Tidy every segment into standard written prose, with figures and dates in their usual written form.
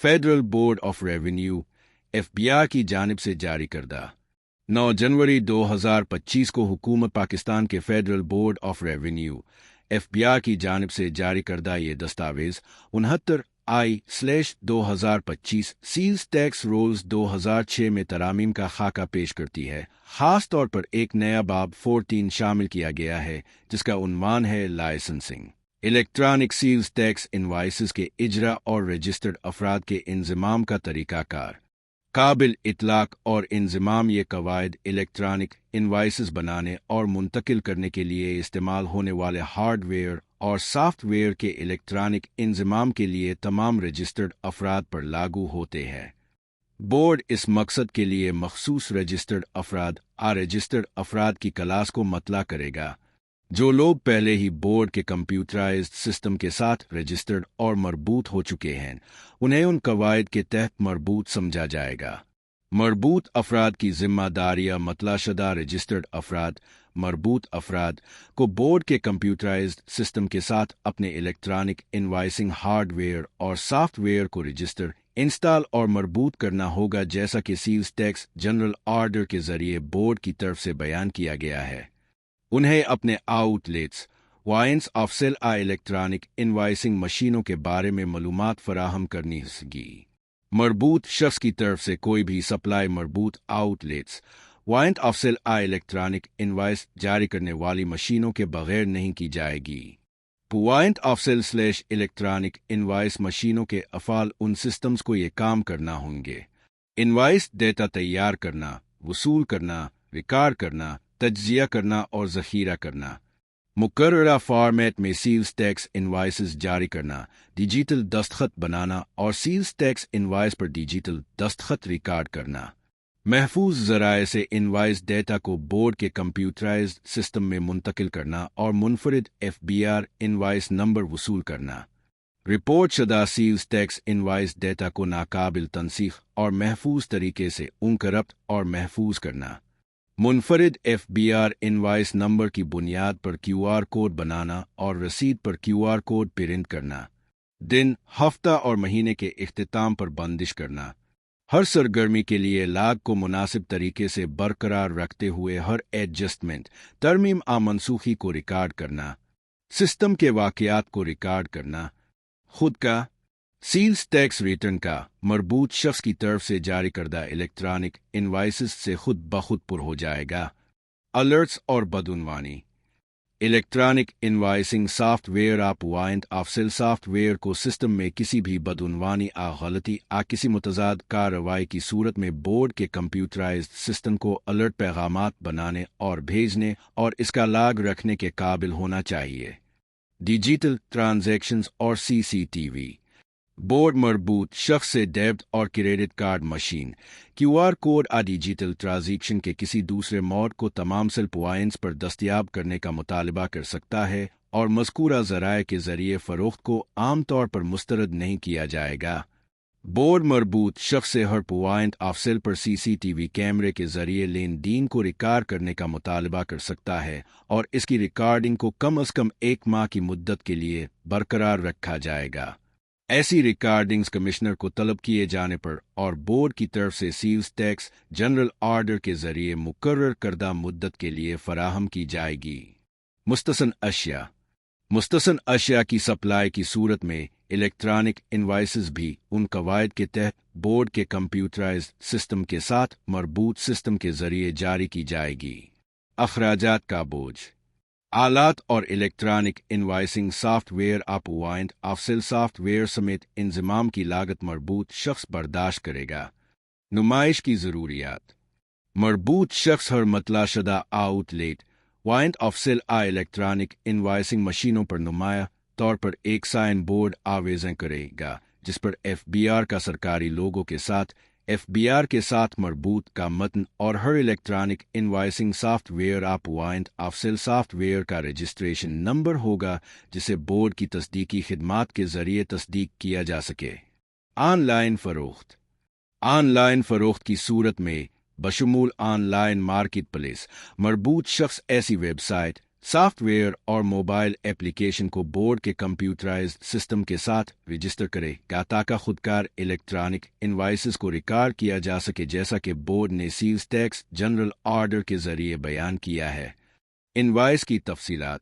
Federal board of revenue (FBI) की जानिब से जारी करदा 9 जनवरी 2025 को हुकूमत पाकिस्तान के federal board of revenue (FBI) की जानिब से जारी करदा ये दस्तावेज़ 69I/2025 सील्स टैक्स रोल्स 2006 में तरामीम का खाका पेश करती है। ख़ास तौर पर एक नया बाब 14 शामिल किया गया है जिसका उन्वान है licensing. Electronic sales tax invoices के इजरा और रजिस्टर्ड अफराद के इंज़माम का तरीक़ाकार काबिल इतलाक़ और इंज़माम ये कवायद इलेक्ट्रॉनिक इनवाइसेस बनाने और मुंतकिल करने के लिए इस्तेमाल होने वाले हार्डवेयर और सॉफ्टवेयर के इलेक्ट्रॉनिक इंज़माम के लिए तमाम रजिस्टर्ड अफराद पर लागू होते हैं। बोर्ड इस मकसद के लिए मखसूस रजिस्टर्ड अफराद की क्लास को मतला करेगा। जो लोग पहले ही बोर्ड के कंप्यूटराइज्ड सिस्टम के साथ रजिस्टर्ड और मरबूत हो चुके हैं उन्हें उन कवायद के तहत मरबूत समझा जाएगा। मरबूत अफराद की जिम्मेदारियां मतलाशदा रजिस्टर्ड मरबूत अफराद को बोर्ड के कंप्यूटराइज्ड सिस्टम के साथ अपने इलेक्ट्रॉनिक इनवाइसिंग हार्डवेयर और सॉफ्टवेयर को रजिस्टर इंस्टॉल और मरबूत करना होगा, जैसा कि सील्स टैक्स जनरल ऑर्डर के जरिए बोर्ड की तरफ से बयान किया गया है। उन्हें अपने outlets points of sale electronic invoicing मशीनों के बारे में मालूमात फराहम करनी होगी। मरबूत शख्स की तरफ से कोई भी सप्लाई मरबूत outlets point of sale electronic invoice जारी करने वाली मशीनों के बगैर नहीं की जाएगी। Point of sale electronic invoice मशीनों के अफाल उन सिस्टम्स को ये काम करना होंगे: इनवाइस डेटा तैयार करना, वसूल करना, रिकॉर्ड करना, तज्जिया करना और ज़ख़ीरा करना, मुकर्ररा फॉर्मेट में सील्स टैक्स इनवाइसेस जारी करना, डिजिटल दस्तखत बनाना और सील्स टैक्स इनवाइस पर डिजिटल दस्तखत रिकॉर्ड करना, महफूज ज़राए से इनवाइस डेटा को बोर्ड के कंप्यूटराइज्ड सिस्टम में मुंतकिल करना और मुनफरिद FBR इनवाइस नंबर वसूल करना, रिपोर्ट शुदा सील्स टैक्स इनवाइस डेटा को नाकाबिल तनसीख और महफूज तरीके से उनकरप्ट और महफूज करना, मुनफरिद FBR इनवाइस नंबर की बुनियाद पर QR कोड बनाना और रसीद पर QR कोड प्रिंट करना, दिन, हफ्ता और महीने के इख्तिताम पर बंदिश करना, हर सरगर्मी के लिए लाग को मुनासिब तरीके से बरकरार रखते हुए हर एडजस्टमेंट, तरमीम मनसूखी को रिकॉर्ड करना, सिस्टम के वाक़यात को रिकॉर्ड करना, खुद का सील्स टैक्स रिटर्न का मरबूत शख्स की तरफ से जारी करदा इलेक्ट्रॉनिक इनवाइसेस से खुद बखुद पुर हो जाएगा। अलर्ट्स और बदउनवानी electronic invoicing software point of sale software को सिस्टम में किसी भी बदउनवानी गलती किसी मुतज़ाद कार्रवाई की सूरत में बोर्ड के कंप्यूटराइज्ड सिस्टम को अलर्ट पैगामात बनाने और भेजने और इसका लॉग रखने के काबिल होना चाहिए। डिजिटल ट्रांजैक्शंस और CCTV बोर्ड मरबूत शख्स से डेबिट और credit card machine, QR code digital transaction के किसी दूसरे मोड को तमाम सेल पॉइंट्स पर दस्तयाब करने का मुतालबा कर सकता है और मज़कूरा ज़राए के ज़रिए फ़रोख्त को आम तौर पर मुस्तरद नहीं किया जाएगा। बोर्ड मरबूत शख्स से हर पॉइंट ऑफ सेल पर CCTV कैमरे के ज़रिए लेन देन को रिकॉर्ड करने का मुतालबा कर सकता है और इसकी रिकॉर्डिंग को कम अज़ कम 1 माह की मुद्दत के लिए बरकरार रखा जाएगा। ऐसी रिकॉर्डिंग्स कमिश्नर को तलब किए जाने पर और बोर्ड की तरफ से सील्स टैक्स जनरल ऑर्डर के जरिए मुकर्रर करदा मुद्दत के लिए फराहम की जाएगी। मुस्तसन अशिया की सप्लाई की सूरत में इलेक्ट्रॉनिक इनवाइसेस भी उन कवायद के तहत बोर्ड के कंप्यूटराइज्ड सिस्टम के साथ मरबूत सिस्टम के जरिए जारी की जाएगी। अखराजात का बोझ आलात और electronic invoicing software point of sale software समेत इंज़माम की लागत मरबूत शख्स बर्दाश्त करेगा। नुमाइश की ज़रूरियात मरबूत शख्स हर मतलाशदा outlet point of sale electronic invoicing मशीनों पर नुमाया तौर पर एक साइन बोर्ड आवेज़न करेगा जिस पर FBR का सरकारी लोगों के साथ FBR के साथ मरबूत का मतन और हर electronic invoicing software point of sale software का रजिस्ट्रेशन नंबर होगा जिसे बोर्ड की तस्दीकी खिदमात के जरिए तस्दीक किया जा सके। ऑनलाइन फ़रोख्त की सूरत में बशमूल ऑनलाइन मार्केट प्लेस मरबूत शख्स ऐसी वेबसाइट सॉफ्टवेयर और मोबाइल एप्लीकेशन को बोर्ड के कंप्यूटराइज्ड सिस्टम के साथ रजिस्टर करेगा ताकि खुदकार इलेक्ट्रॉनिक इनवाइसेस को रिकॉर्ड किया जा सके, जैसा कि बोर्ड ने सेल्स टैक्स जनरल ऑर्डर के जरिए बयान किया है। इनवाइस की तफसीलात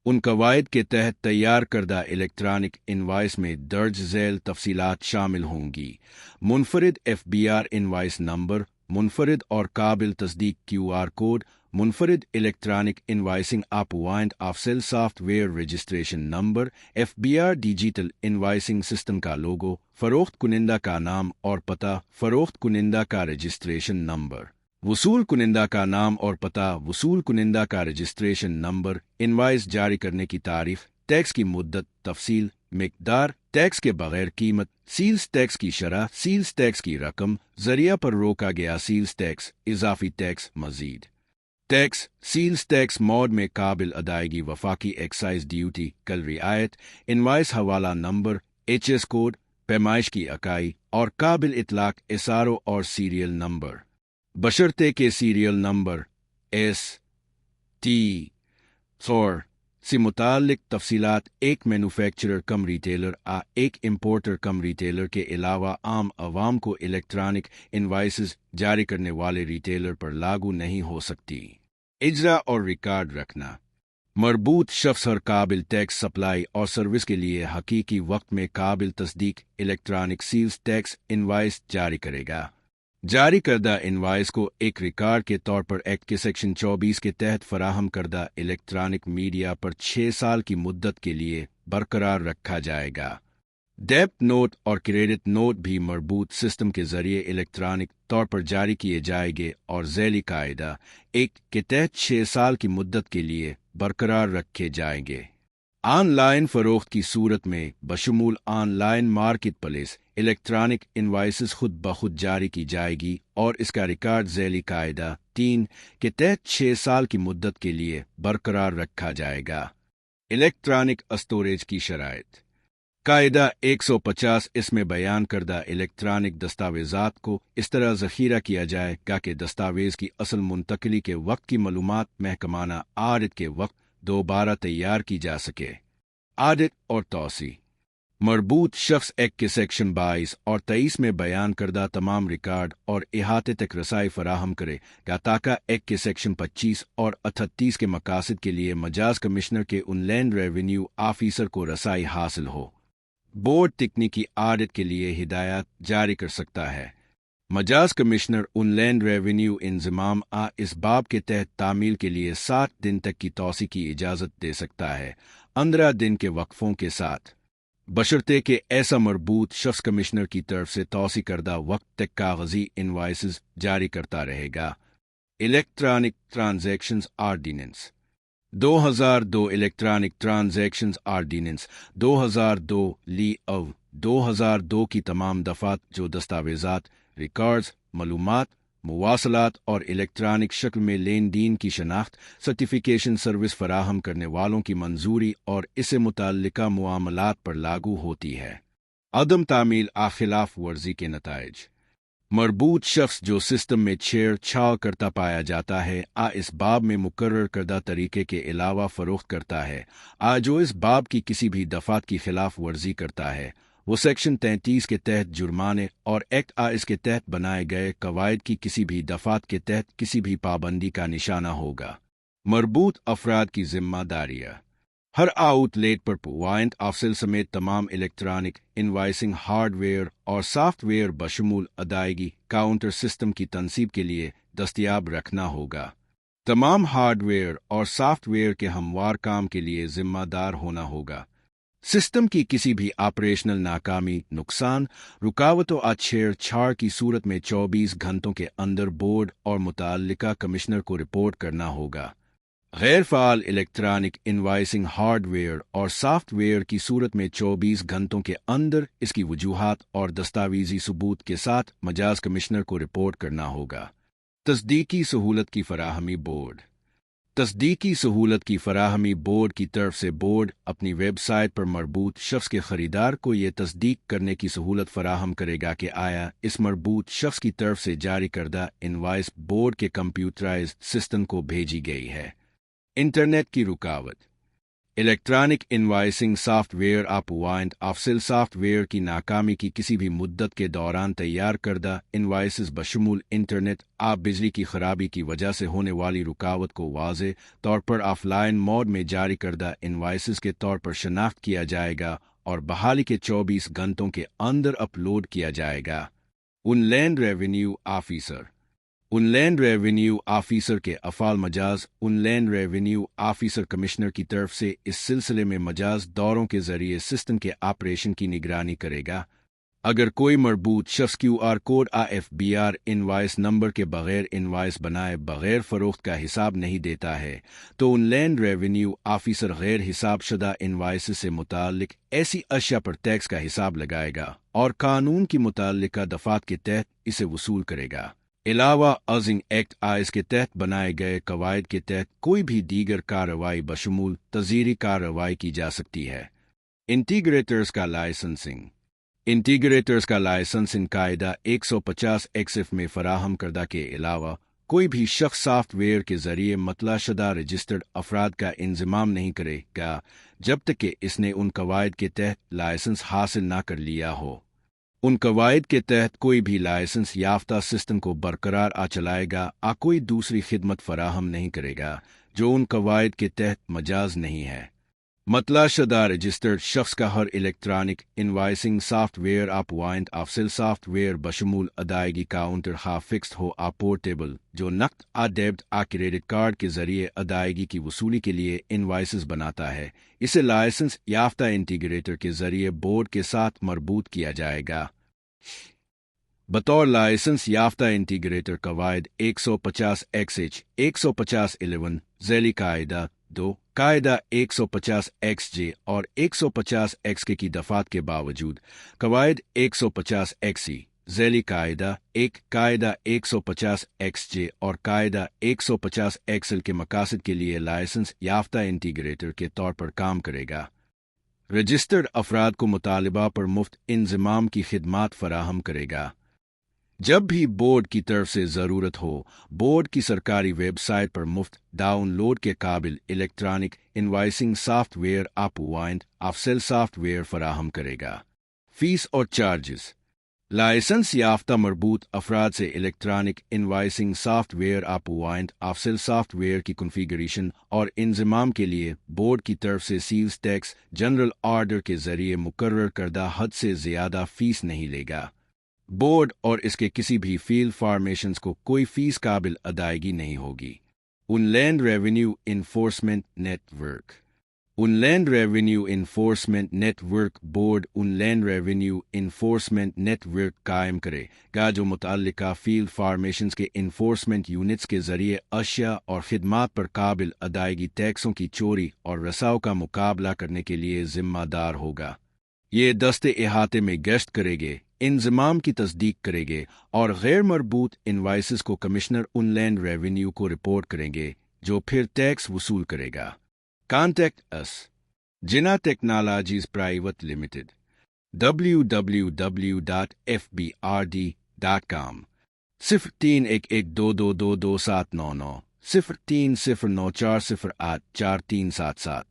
उन कवायद के तहत तैयार करदा इलेक्ट्रॉनिक इनवाइस में दर्ज झैल तफसीलात शामिल होंगी। मुनफरिद FBR इनवाइस नंबर, मुनफरिद और काबिल तस्दीक QR कोड, मुनफरिद electronic invoicing point of sale software registration number, FBR digital invoicing system का लोगो, फरोख्त कुनिंदा का नाम और पता, फरोख्त कुनिंदा का रजिस्ट्रेशन नंबर, वसूल कुनिंदा का नाम और पता, वसूल कुनिंदा का रजिस्ट्रेशन नंबर, इनवाइस जारी करने की तारीख, टैक्स की मुद्दत, तफसील, मिकदार, टैक्स के बगैर कीमत, सील्स टैक्स की शरह, सील्स टैक्स की रकम, जरिया पर रोका गया सील्स टैक्स, इजाफी टैक्स, मजीद टैक्स, सील्स टैक्स मोड में काबिल अदायगी वफाकी एक्साइज ड्यूटी, कल रियायत, इनवाइस हवाला नंबर, HS कोड, पैमाइश की इकाई और काबिल इतलाक SRO और सीरियल नंबर, बशर्ते के सीरियल नंबर ST4 से मुताल्लिक तफसीलात एक मैन्युफैक्चरर कम रिटेलर एक इम्पोर्टर कम रिटेलर के अलावा आम अवाम को इलेक्ट्रॉनिक इनवाइसेस जारी करने वाले रिटेलर पर लागू नहीं हो सकती। इजरा और रिकॉर्ड रखना मरबूत शख्स हर काबिल टैक्स सप्लाई और सर्विस के लिए हकीकी वक्त में काबिल तस्दीक इलेक्ट्रॉनिक सील्स टैक्स इनवाइस जारी करेगा। जारी करदा इनवाइस को एक रिकॉर्ड के तौर पर एक्ट के सेक्शन 24 के तहत फराहम करदा इलेक्ट्रॉनिक मीडिया पर 6 साल की मुद्दत के लिए बरकरार रखा जाएगा। डेब्ट नोट और क्रेडिट नोट भी मरबूत सिस्टम के जरिए इलेक्ट्रॉनिक तौर पर जारी किए जाएंगे और झैली कायदा एक के तहत 6 साल की मुद्दत के लिए बरकरार रखे जाएंगे। ऑनलाइन फरोख्त की सूरत में बशमूल online market place electronic invoices खुद ब खुद जारी की जाएगी और इसका रिकॉर्ड झैली कायदा 3 के तहत 6 साल की मुद्दत के लिए बरकरार रखा जाएगा। इलेक्ट्रॉनिक स्टोरेज की शराइत कायदा 150 इसमें बयान करदा इलेक्ट्रॉनिक दस्तावेजात को इस तरह ज़ख़ीरा किया जाएगा कि दस्तावेज की असल मुंतकली के वक्त की मालूमात महकमाना आडिट के वक्त दोबारा तैयार की जा सके। आडिट और तौसी मरबूत शख्स एक्ट के सेक्शन 22 और 23 में बयान करदा तमाम रिकॉर्ड और इहाते तक रसाई फराहम करे ताकि एक्ट के सेक्शन 25 और 38 के मकासद के लिए मजाज कमिश्नर के उनलैंड रेवेन्यू ऑफिसर को रसाई हासिल हो। बोर्ड तकनीकी आडिट के लिए हिदायत जारी कर सकता है। मजाज कमिश्नर उनलैंड रेवेन्यू इंज़माम इस बाब के तहत तामील के लिए 7 दिन तक की तौसी की इजाज़त दे सकता है, 15 दिन के वक्फों के साथ, बशर्ते कि ऐसा मरबूत शख्स कमिश्नर की तरफ से तौसी करदा वक्त तक कागजी इनवाइसेस जारी करता रहेगा। Electronic transactions ordinance 2002 electronic transactions ordinance 2002 ली अव 2002 की तमाम दफात जो दस्तावेजात, रिकॉर्ड्स, मालूमात, मुवासलात और इलेक्ट्रॉनिक शक्ल में लेन देन की शनाख्त सर्टिफिकेशन सर्विस फराहम करने वालों की मंजूरी और इससे मुताल्लिका मुआमलात पर लागू होती है। अदम तामील खिलाफ वर्जी के नताइज मरबूत शख्स जो सिस्टम में छेड़छाड़ करता पाया जाता है इस बाब में मुकर्रर करदा तरीके के अलावा फरोख्त करता है जो इस बाब की किसी भी दफात की खिलाफ वर्जी करता है, वो सेक्शन 33 के तहत जुर्माने और एक्ट इसके तहत बनाए गए कवायद की किसी भी दफात के तहत किसी भी पाबंदी का निशाना होगा। मरबूत अफराद की जिम्मेदारियां हर आउटलेट पर पॉइंट ऑफ सेल समेत तमाम इलेक्ट्रॉनिक इनवाइसिंग हार्डवेयर और सॉफ्टवेयर बशमूल अदायगी काउंटर सिस्टम की तनसीब के लिए दस्तयाब रखना होगा। तमाम हार्डवेयर और सॉफ्टवेयर के हमवार काम के लिए जिम्मेदार होना होगा। सिस्टम की किसी भी ऑपरेशनल नाकामी, नुकसान, रुकावटों छेड़छाड़ की सूरत में 24 घंटों के अंदर बोर्ड और मुताल्लिका कमिश्नर को रिपोर्ट करना होगा। गैर फ़ाल इलेक्ट्रॉनिक इनवाइसिंग हार्डवेयर और सॉफ्टवेयर की सूरत में 24 घंटों के अंदर इसकी वजूहात और दस्तावेजी सबूत के साथ मजाज कमिश्नर को रिपोर्ट करना होगा। तस्दीकी सहूलत की फराहमी बोर्ड तस्दीकी सहूलत की फराहमी बोर्ड की तरफ से बोर्ड अपनी वेबसाइट पर मरबूत शख्स के खरीदार को यह तस्दीक करने की सहूलत फराहम करेगा कि आया इस मरबूत शख्स की तरफ से जारी करदा इनवाइस बोर्ड के कंप्यूटराइज्ड सिस्टम को भेजी गई है। इंटरनेट की रुकावट। Electronic invoicing software point of sale software की नाकामी की किसी भी मुद्दत के दौरान तैयार करदा इनवॉइसेस बशमूल इंटरनेट आप बिजली की खराबी की वजह से होने वाली रुकावट को वाज़े तौर पर ऑफलाइन मोड में जारी करदा इनवॉइसेस के तौर पर शनाख्त किया जाएगा और बहाली के 24 घंटों के अंदर अपलोड किया जाएगा। Inland revenue officer. Inland revenue officer के अफ़ाल मजाज इनलैंड रेवेन्यू ऑफिसर कमिश्नर की तरफ से इस सिलसिले में मजाज दौरों के जरिए सिस्टम के ऑपरेशन की निगरानी करेगा। अगर कोई मरबूत शख्स QR code AFBR invoice number के बगैर इनवाइस बनाए बगैर फ़रोख्त का हिसाब नहीं देता है तो इनलैंड रेवेन्यू ऑफिसर गैर हिसाब शुदा इनवाइस से मुताल्लिक ऐसी अशिया पर टैक्स का हिसाब लगाएगा और कानून की मुताल्लिका दफ़ात के तहत इसे वसूल करेगा। अलावा हाउसिंग एक्ट आइस के तहत बनाए गए कवायद के तहत कोई भी दीगर कार्रवाई बशमूल तज़ीरी कार्रवाई की जा सकती है। इंटीग्रेटर्स का लाइसेंसिंग। इंटीग्रेटर्स का लाइसेंसिंग कायदा 150 एक्सिफ में फराहम करदा के अलावा कोई भी शख्स सॉफ्टवेयर के जरिए मतलाशदा रजिस्टर्ड अफराद का इंजमाम नहीं करेगा जब तक कि इसने उन कवायद के तहत लाइसेंस हासिल ना कर लिया हो। उन कवायद के तहत कोई भी लाइसेंस याफ्ता सिस्टम को बरकरार चलाएगा कोई दूसरी खिदमत फराहम नहीं करेगा जो उन कवायद के तहत मजाज नहीं है। मतलाशदा रजिस्टर्ड शख्स का हर electronic invoicing software point of sale software बशमूल अदायगी काउंटर फिक्स्ड हो पोर्टेबल जो नकद डेबिट क्रेडिट कार्ड के जरिए अदायगी की वसूली के लिए इनवाइसेस बनाता है, इसे लाइसेंस याफ्ता इंटीग्रेटर के जरिए बोर्ड के साथ मरबूत किया जाएगा। बतौर लाइसेंस याफ्ता इंटीग्रेटर कवायद 150 XH 150 11 झैली कायदा 2 कायदा 150 XJ और 150 XK की दफात के बावजूद कवायद 150 XE झैली कायदा 1 कायदा 150 XJ और कायदा 150 XL के मकासद के लिए लाइसेंस याफ्ता इंटीग्रेटर के तौर पर काम करेगा। रजिस्टर्ड अफराद को मुतालिबा पर मुफ्त इंजमाम की खिदमात फराहम करेगा। जब भी बोर्ड की तरफ से ज़रूरत हो बोर्ड की सरकारी वेबसाइट पर मुफ्त डाउनलोड के काबिल electronic invoicing software point of sale software फराहम करेगा। फीस और चार्जेस। लाइसेंस याफ्ता मरबूत अफराद से electronic invoicing software point of sale software की कॉन्फ़िगरेशन और इंजमाम के लिए बोर्ड की तरफ से सील्स टैक्स जनरल ऑर्डर के जरिए मुकर्रर करदा हद से ज़्यादा फीस नहीं लेगा। बोर्ड और इसके किसी भी फील्ड फॉर्मेशंस को कोई फीस काबिल अदायगी नहीं होगी। Inland revenue enforcement network. Inland revenue enforcement network board inland revenue enforcement network कायम करेगा जो मुतल्लिका फील्ड फॉर्मेशंस के इन्फोर्समेंट यूनिट्स के जरिए अशिया और खिदमात पर काबिल अदायगी टैक्सों की चोरी और रसाव का मुकाबला करने के लिए जिम्मेदार होगा। ये दस्ते इहाते में गश्त करेंगे, इंजमाम की तस्दीक करेंगे और गैर मरबूत इनवाइसेस को कमिश्नर इनलैंड रेवेन्यू को रिपोर्ट करेंगे जो फिर टैक्स वसूल करेगा। कॉन्टैक्ट अस जिना टेक्नोलॉजीज प्राइवेट लिमिटेड www.fbrd.com 031122222799 0309408437